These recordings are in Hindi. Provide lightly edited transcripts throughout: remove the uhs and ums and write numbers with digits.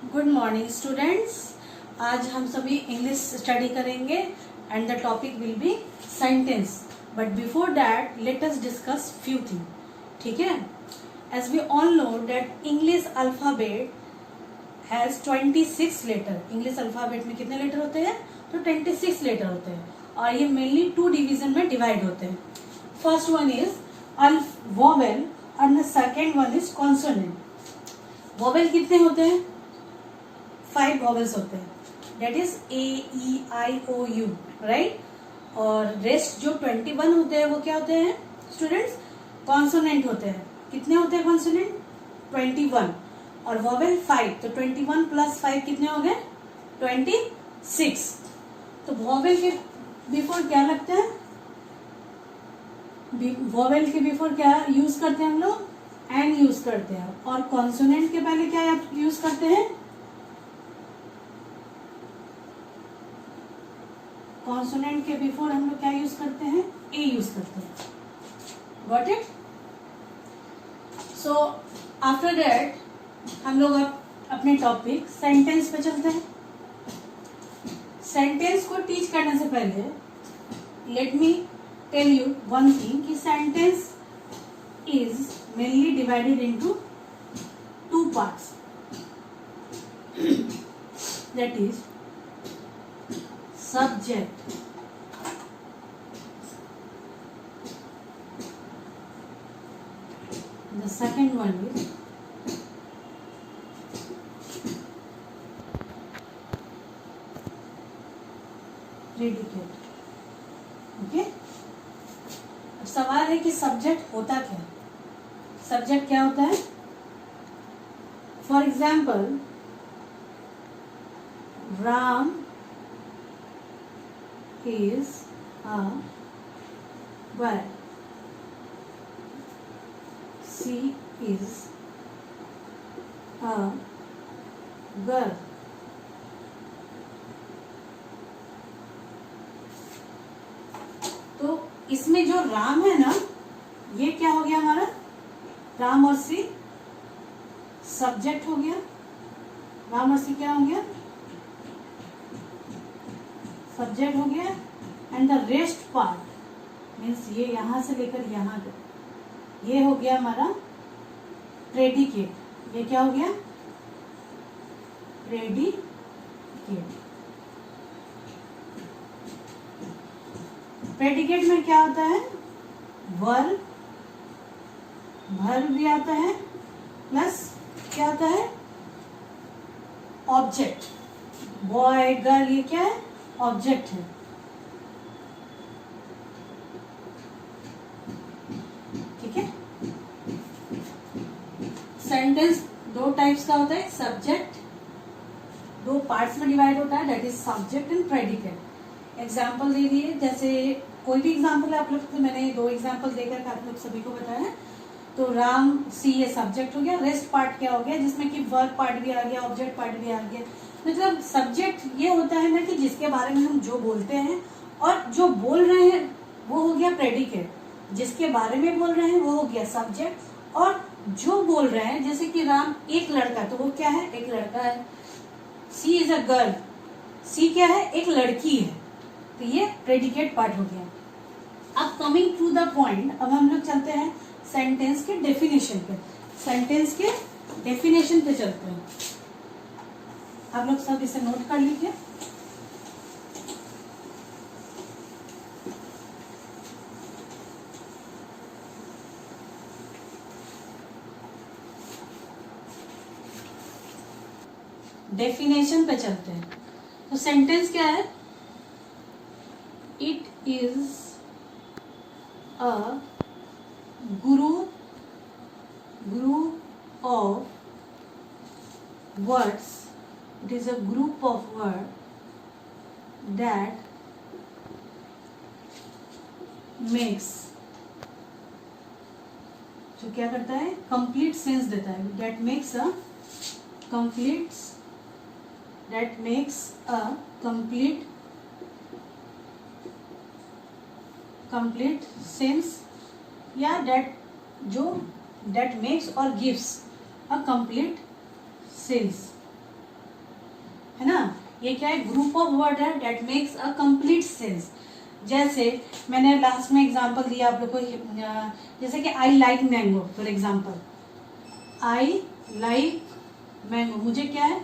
Good morning students. आज हम सभी इंग्लिश स्टडी करेंगे and the topic will be sentence. But before that let us discuss few thing. ठीक है, as we all know that English alphabet has 26 letter. English alphabet में कितने लेटर होते हैं? तो 26 लेटर होते हैं और ये मेनली 2 डिवीजन में डिवाइड होते हैं। First one is vowel and the second one is consonant. Vowel कितने होते हैं? 5 वॉवेल्स होते हैं, दैट इज AEIOU, राइट। और रेस्ट जो 21 होते हैं वो क्या होते हैं स्टूडेंट्स? कॉन्सोनेंट होते हैं। कितने होते हैं कॉन्सोनेंट? 21 और वॉवेल 5, तो 21 प्लस 5 कितने हो गए? 26। तो वॉवेल के बिफोर क्या लगता है? वॉवेल के बिफोर क्या यूज करते हैं हम लोग? एन यूज करते हैं। और कॉन्सोनेंट के पहले क्या यूज करते हैं? कॉन्सोनेंट के बिफोर हम लोग क्या यूज करते हैं? ए यूज करते हैं। Got it? So after that हम लोग अब अपने टॉपिक सेंटेंस पे चलते हैं। सेंटेंस को टीच करने से पहले let me tell you one thing कि sentence is mainly divided into 2 parts, that is subject the second one is predicate। Okay, अब सवाल है कि सब्जेक्ट होता क्या? सब्जेक्ट क्या होता है? For example, Ram is a girl. She is a girl. तो इसमें जो राम है ना, ये क्या हो गया हमारा? राम और सी सब्जेक्ट हो गया। राम और सी क्या हो गया? सब्जेक्ट हो गया। And the rest part means ये यहां से लेकर यहां तक, ये हो गया हमारा प्रेडिकेट। ये क्या हो गया? प्रेडिकेट। प्रेडिकेट में क्या होता है? वर्ब, वर्ब भी आता है प्लस क्या आता है? ऑब्जेक्ट। बॉय गर्ल ये क्या है? ऑब्जेक्ट है। ठीक है, सेंटेंस 2 टाइप्स का होता है। सब्जेक्ट 2 पार्ट्स में डिवाइड होता है, that is subject and predicate. Example दे दिए, जैसे कोई भी एग्जाम्पल है आप लोग, तो मैंने 2 एग्जाम्पल देकर आप लोग सभी को बताया। तो राम सी ये सब्जेक्ट हो गया। रेस्ट पार्ट क्या हो गया? जिसमें कि वर्ब पार्ट भी आ गया, ऑब्जेक्ट पार्ट भी आ गया। मतलब सब्जेक्ट ये होता है ना कि जिसके बारे में हम जो बोलते हैं, और जो बोल रहे हैं वो हो गया प्रेडिकेट। जिसके बारे में बोल रहे हैं वो हो गया सब्जेक्ट, और जो बोल रहे हैं जैसे कि राम एक लड़का, तो वो क्या है? एक लड़का है। सी इज अ गर्ल, सी क्या है? एक लड़की है। तो ये प्रेडिकेट पार्ट हो गया। अब कमिंग टू द पॉइंट, अब हम लोग चलते हैं सेंटेंस के डेफिनेशन पे। सेंटेंस के डेफिनेशन पे चलते हैं। आप लोग सब इसे नोट कर लीजिए। डेफिनेशन पे चलते हैं। तो सेंटेंस क्या है? It is a group of words. It is a group of words that makes, जो क्या करता है? complete sense देता है। that makes a complete sense, या that makes or gives a complete sense। है ना। ये क्या है, ग्रुप ऑफ वर्ड है that makes a complete sense. जैसे मैंने लास्ट में एग्जांपल दिया आप लोग को, जैसे कि I like mango for example, I like mango, मुझे क्या है,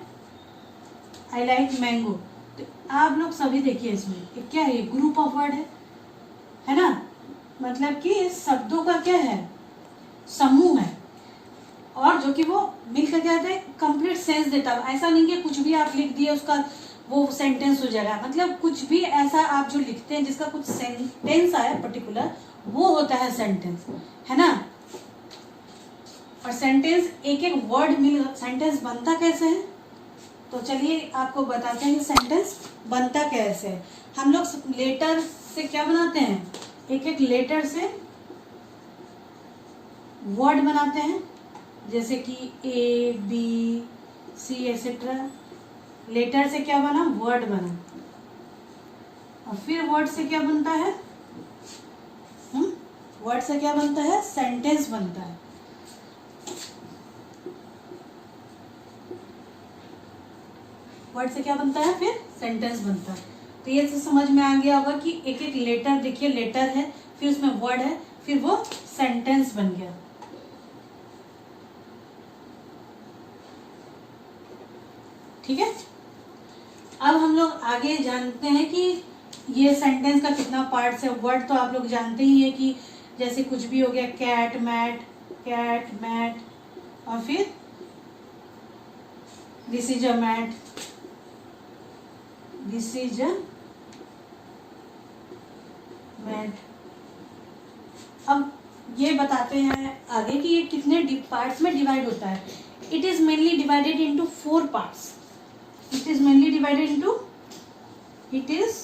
आई लाइक मैंगो। तो आप लोग सभी देखिए इसमें क्या है, ग्रुप ऑफ वर्ड है ना, मतलब कि इस शब्दों का क्या है, समूह है, और जो कि वो मिलकर क्या है, कंप्लीट सेंस देता है। ऐसा नहीं कि कुछ भी आप लिख दिए उसका वो सेंटेंस हो जाएगा, मतलब कुछ भी ऐसा आप जो लिखते हैं जिसका कुछ सेंटेंस आया पर्टिकुलर, वो होता है सेंटेंस, है ना। और सेंटेंस एक एक वर्ड मिल, सेंटेंस बनता कैसे है, तो चलिए आपको बताते हैं कि सेंटेंस बनता कैसे है। हम लोग लेटर से क्या बनाते हैं, एक एक लेटर से वर्ड बनाते हैं, जैसे कि A B C etcetera. Letter से क्या बना, वर्ड बना, और फिर वर्ड से क्या बनता है, वर्ड से क्या बनता है, सेंटेंस बनता है। वर्ड से क्या बनता है, फिर सेंटेंस बनता है। तो ये तो समझ में आ गया होगा कि एक एक लेटर, देखिए लेटर है, फिर उसमें वर्ड है, फिर वो सेंटेंस बन गया। ठीक है, अब हम लोग आगे जानते हैं कि ये सेंटेंस का कितना पार्ट्स है। वर्ड तो आप लोग जानते ही है कि जैसे कुछ भी हो गया, कैट मैट, और फिर this is a mat, this is a mat. अब ये बताते हैं आगे कि ये कितने पार्ट्स में डिवाइड होता है। It is mainly divided into 4 parts. It is mainly divided into, it is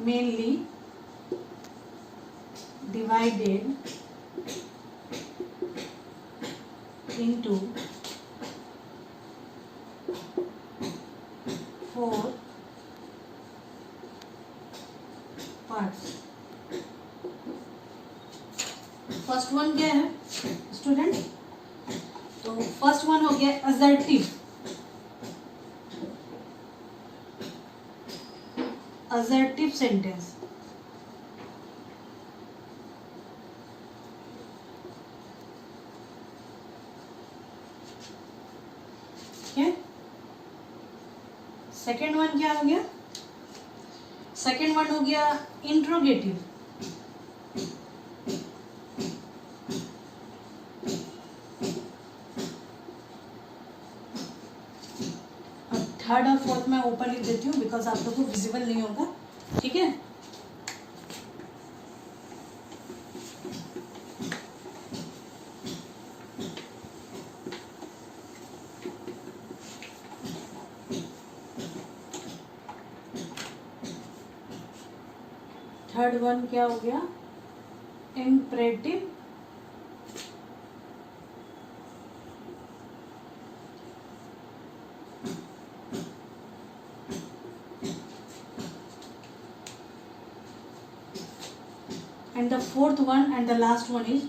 mainly divided into 4 parts. First one क्या है स्टूडेंट, तो फर्स्ट वन हो गया असर्टिव। असर्टिव सेंटेंस, ठीक है। सेकेंड वन क्या हो गया, सेकेंड वन हो गया इंट्रोगेटिव। थर्ड और फोर्थ मैं ऊपर लिख देती हूँ बिकॉज आप लोगों को विजिबल नहीं होगा, ठीक है। थर्ड वन क्या हो गया, imperative. And the fourth one and the last one is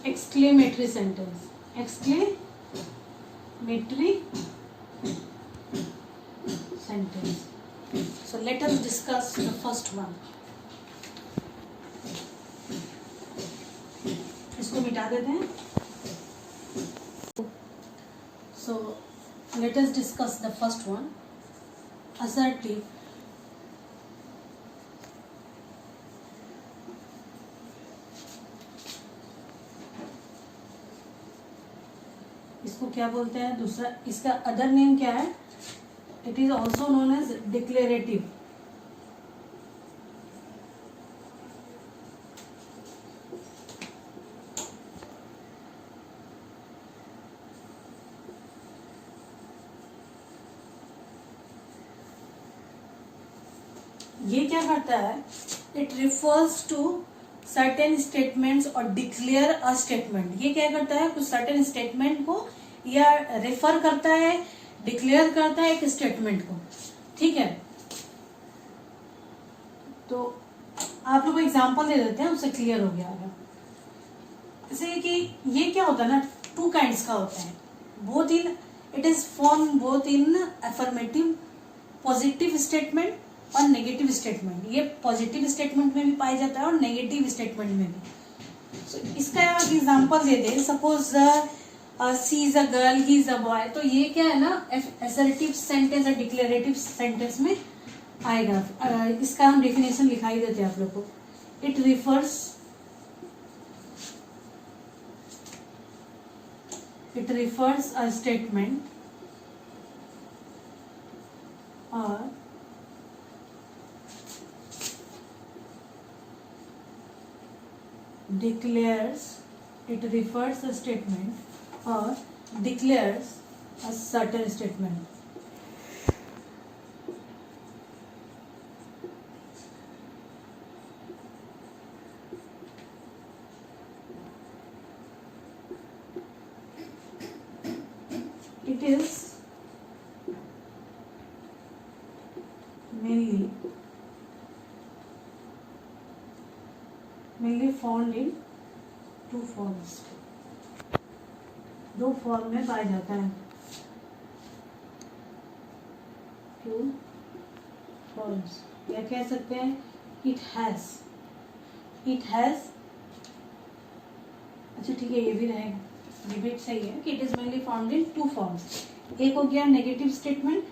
exclamatory sentence. Exclamatory sentence. So let us discuss the first one. इसको मिटा देते हैं। So let us discuss the first one. Assertive. इसको क्या बोलते हैं, दूसरा इसका अदर नेम क्या है, it is also known as declarative. ये क्या करता है, it refers to certain statements और डिक्लेयर अ स्टेटमेंट। ये क्या करता है, कुछ सर्टेन स्टेटमेंट को या रेफर करता है, डिक्लेयर करता है एक स्टेटमेंट को, ठीक है। तो आप लोग को एग्जांपल दे देते हैं, उससे क्लियर हो गया होगा। जैसे कि ये क्या होता है ना, 2 काइंड्स का होता है। Both in, it is form both in affirmative positive statement और नेगेटिव स्टेटमेंट। ये पॉजिटिव स्टेटमेंट में भी पाया जाता है और नेगेटिव स्टेटमेंट में भी। So, इसका आप एग्जांपल दे दें, suppose she is a girl, he is a boy, तो ये क्या है ना असर्टिव सेंटेंस और डिक्लेरेटिव सेंटेंस में आएगा। इसका हम डेफिनेशन लिखा ही देते हैं आप लोग को। इट रिफर्स अ स्टेटमेंट और it refers a statement or declares a certain statement. It is mainly found in two forms. दो फॉर्म में पाया जाता है। टू फॉर्म्स, या कह सकते हैं इट हैज। अच्छा ठीक है, ये भी रहेगा, ये भी सही है कि it is mainly found in two forms. एक हो गया नेगेटिव स्टेटमेंट,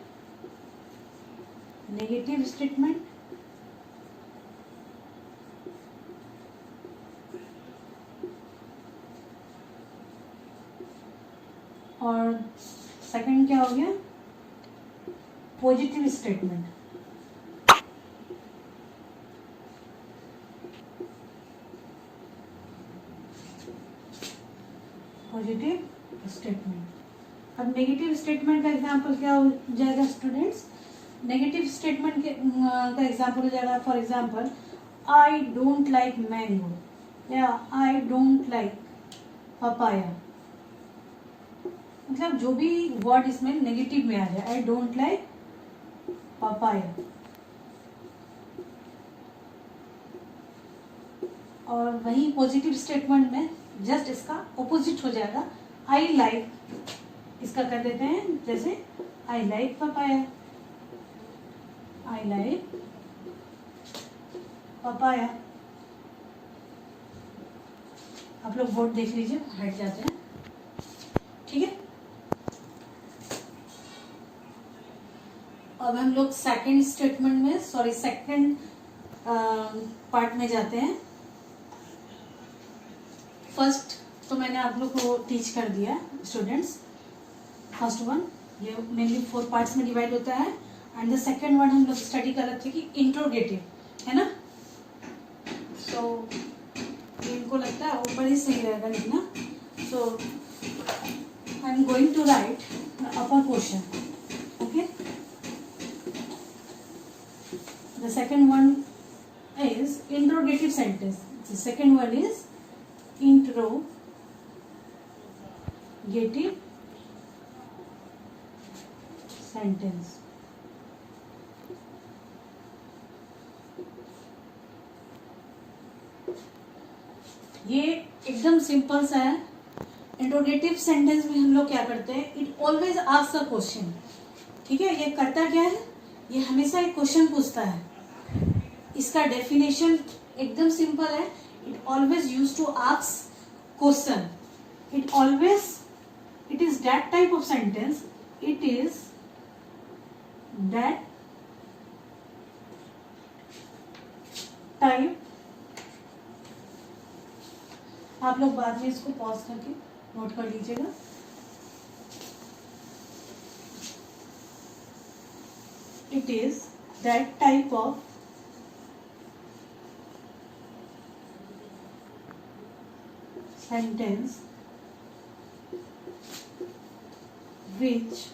और सेकंड क्या हो गया पॉजिटिव स्टेटमेंट। अब नेगेटिव स्टेटमेंट का एग्जांपल क्या हो जाएगा स्टूडेंट्स? नेगेटिव स्टेटमेंट का एग्जांपल हो जाएगा, for example I don't like mango या आई डोंट लाइक पपाया। मतलब जो भी वर्ड इसमें नेगेटिव में आ जाए, आई डोंट लाइक पपाया। और वही पॉजिटिव स्टेटमेंट में जस्ट इसका ऑपोजिट हो जाएगा, आई लाइक, इसका कर देते हैं जैसे I like papaya, I like papaya. आप लोग बोर्ड देख लीजिए, हट जाते हैं, ठीक है। अब हम लोग सेकंड स्टेटमेंट में, सेकंड पार्ट में जाते हैं। फर्स्ट तो मैंने आप लोग को टीच कर दिया स्टूडेंट्स। फर्स्ट वन ये मेनली 4 पार्ट्स में डिवाइड होता है, एंड द सेकंड वन हम लोग स्टडी कर रहे थे कि इंट्रोगेटिव है ना। सो इनको लगता है ऊपर ही सही रहेगा लिखना। So I am going to write upper question, okay. The second one is interrogative sentence. The second one is interrogative sentence. ये एकदम सिंपल सा है। इंट्रोगेटिव सेंटेंस में हम लोग क्या करते हैं, it always asks a question, ठीक है। ये करता क्या है, ये हमेशा एक क्वेश्चन पूछता है। इसका डेफिनेशन एकदम सिंपल है, it always use to ask question. It is that type of sentence, it is that type. आप लोग बाद में इसको पॉज करके नोट कर लीजिएगा। It is that type of sentence which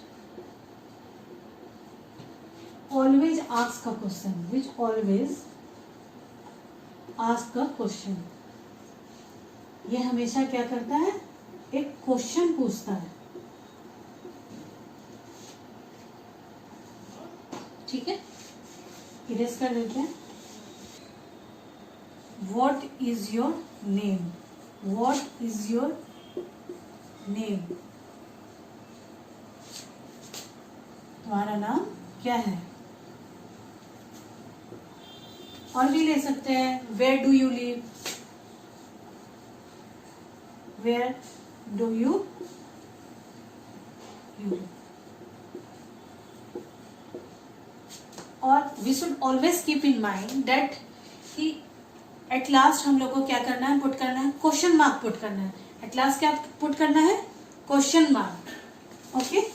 always asks a question, ये हमेशा क्या करता है, एक क्वेश्चन पूछता है, ठीक है। इरेज कर देते हैं। What is your name? What is your name? तुम्हारा नाम क्या है। और भी ले सकते हैं, where do you live, where do you live. और we should always keep in mind that कि एट लास्ट हम लोग को क्या करना है, पुट करना है क्वेश्चन मार्क पुट करना है। एट लास्ट क्या पुट करना है, क्वेश्चन मार्क। ओके,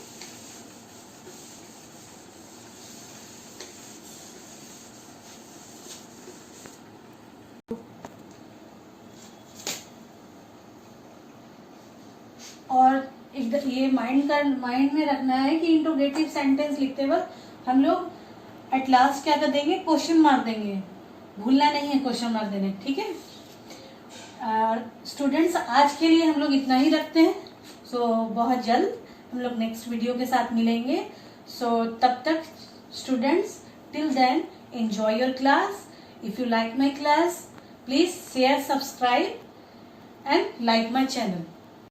और ये माइंड में रखना है कि इंट्रोगेटिव सेंटेंस लिखते वक्त हम लोग एट लास्ट क्या कर देंगे, क्वेश्चन मार्क देंगे। भूलना नहीं है क्वेश्चन मार्क देने, ठीक है। स्टूडेंट्स, आज के लिए हम लोग इतना ही रखते हैं। सो बहुत जल्द हम लोग नेक्स्ट वीडियो के साथ मिलेंगे। सो तब तक students, till then enjoy your class. If you like my class, please share, subscribe and like my channel.